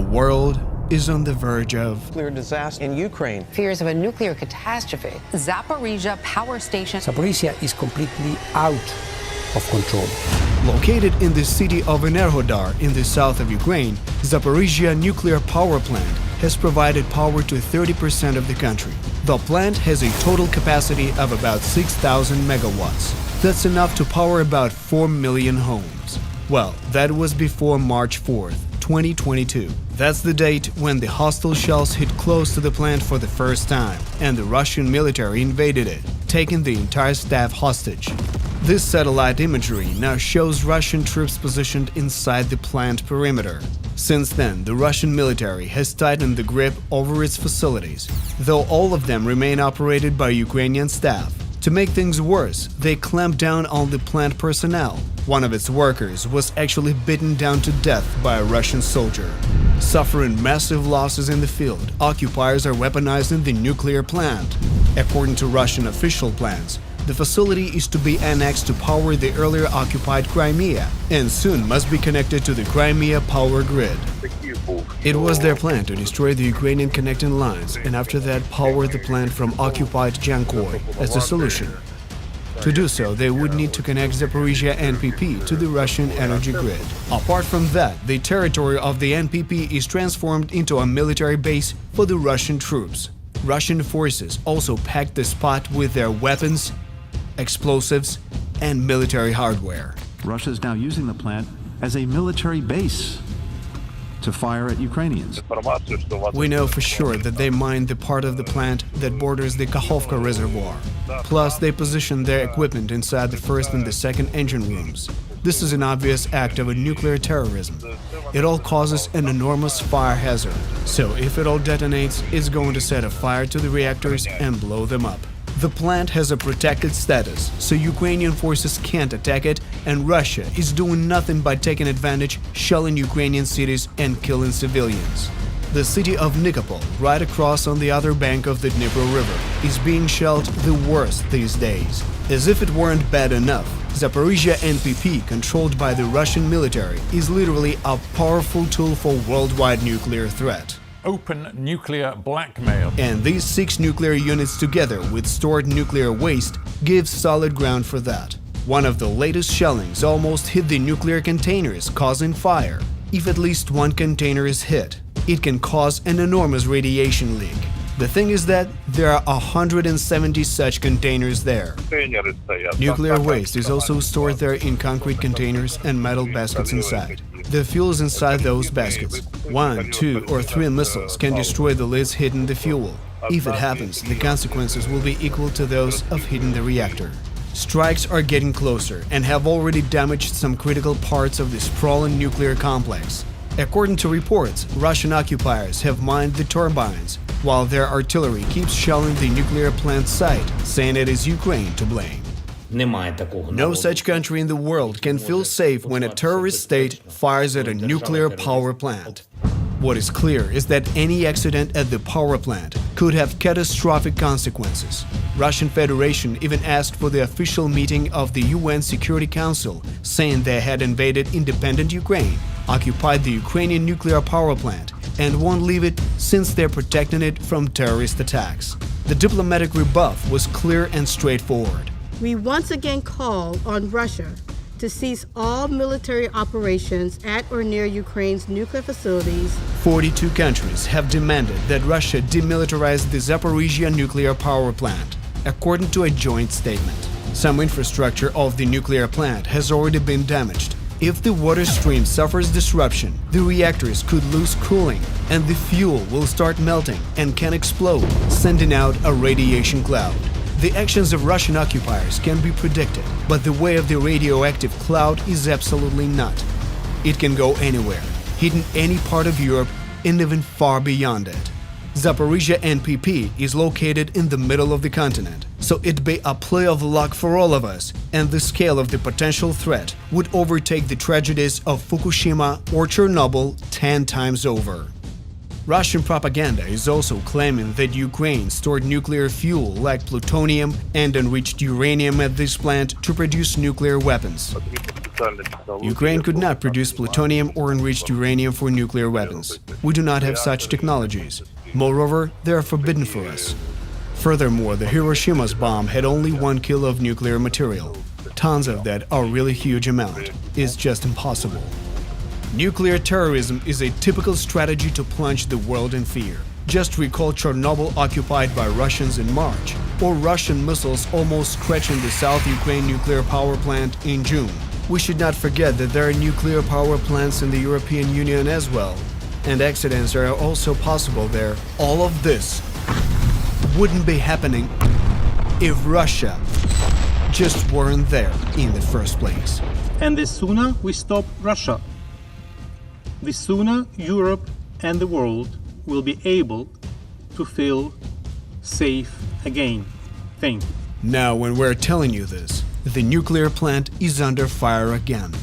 world is on the verge of nuclear disaster in Ukraine. Fears of a nuclear catastrophe. Zaporizhzhia power station. Zaporizhzhia is completely out of control. Located in the city of Energodar in the south of Ukraine, Zaporizhzhia nuclear power plant has provided power to 30% of the country. The plant has a total capacity of about 6,000 megawatts. That's enough to power about 4 million homes. Well, that was before March 4th, 2022. That's the date when the hostile shells hit close to the plant for the first time, and the Russian military invaded it, taking the entire staff hostage. This satellite imagery now shows Russian troops positioned inside the plant perimeter. Since then, the Russian military has tightened the grip over its facilities, though all of them remain operated by Ukrainian staff. To make things worse, they clamped down on the plant personnel. One of its workers was actually beaten down to death by a Russian soldier. Suffering massive losses in the field, occupiers are weaponizing the nuclear plant. According to Russian official plans, the facility is to be annexed to power the earlier occupied Crimea and soon must be connected to the Crimea power grid. It was their plan to destroy the Ukrainian connecting lines and after that power the plant from occupied Jankoy as the solution. To do so, they would need to connect Zaporizhzhia NPP to the Russian energy grid. Apart from that, the territory of the NPP is transformed into a military base for the Russian troops. Russian forces also packed the spot with their weapons, explosives, and military hardware. Russia is now using the plant as a military base to fire at Ukrainians. We know for sure that they mined the part of the plant that borders the Kakhovka reservoir. Plus, they positioned their equipment inside the first and the second engine rooms. This is an obvious act of a nuclear terrorism. It all causes an enormous fire hazard. So if it all detonates, it's going to set a fire to the reactors and blow them up. The plant has a protected status, so Ukrainian forces can't attack it, and Russia is doing nothing but taking advantage, shelling Ukrainian cities and killing civilians. The city of Nikopol, right across on the other bank of the Dnipro River, is being shelled the worst these days. As if it weren't bad enough, Zaporizhzhia NPP, controlled by the Russian military, is literally a powerful tool for worldwide nuclear threat. Open nuclear blackmail. And these 6 nuclear units together with stored nuclear waste gives solid ground for that. One of the latest shellings almost hit the nuclear containers, causing fire. If at least one container is hit, it can cause an enormous radiation leak. The thing is that there are 170 such containers there. Nuclear waste is also stored there in concrete containers and metal baskets inside. The fuel is inside those baskets. 1, 2, or 3 missiles can destroy the lids hitting the fuel. If it happens, the consequences will be equal to those of hitting the reactor. Strikes are getting closer and have already damaged some critical parts of the sprawling nuclear complex. According to reports, Russian occupiers have mined the turbines, while their artillery keeps shelling the nuclear plant site, saying it is Ukraine to blame. No such country in the world can feel safe when a terrorist state fires at a nuclear power plant. What is clear is that any accident at the power plant could have catastrophic consequences. Russian Federation even asked for the official meeting of the UN Security Council, saying they had invaded independent Ukraine, occupied the Ukrainian nuclear power plant, and won't leave it since they're protecting it from terrorist attacks. The diplomatic rebuff was clear and straightforward. We once again call on Russia to cease all military operations at or near Ukraine's nuclear facilities. 42 countries have demanded that Russia demilitarize the Zaporizhzhia nuclear power plant, according to a joint statement. Some infrastructure of the nuclear plant has already been damaged. If the water stream suffers disruption, the reactors could lose cooling, and the fuel will start melting and can explode, sending out a radiation cloud. The actions of Russian occupiers can be predicted, but the way of the radioactive cloud is absolutely not. It can go anywhere, hitting any part of Europe and even far beyond it. Zaporizhzhia NPP is located in the middle of the continent, so it'd be a play of luck for all of us, and the scale of the potential threat would overtake the tragedies of Fukushima or Chernobyl 10 times over. Russian propaganda is also claiming that Ukraine stored nuclear fuel like plutonium and enriched uranium at this plant to produce nuclear weapons. Ukraine could not produce plutonium or enriched uranium for nuclear weapons. We do not have such technologies. Moreover, they are forbidden for us. Furthermore, the Hiroshima's bomb had only 1 kilo of nuclear material. Tons of that are really huge amount. It's just impossible. Nuclear terrorism is a typical strategy to plunge the world in fear. Just recall Chernobyl occupied by Russians in March, or Russian missiles almost scratching the South Ukraine nuclear power plant in June. We should not forget that there are nuclear power plants in the European Union as well, and accidents are also possible there. All of this wouldn't be happening if Russia just weren't there in the first place. And the sooner we stop Russia, the sooner Europe and the world will be able to feel safe again. Thank you. Now, when we're telling you this, the nuclear plant is under fire again.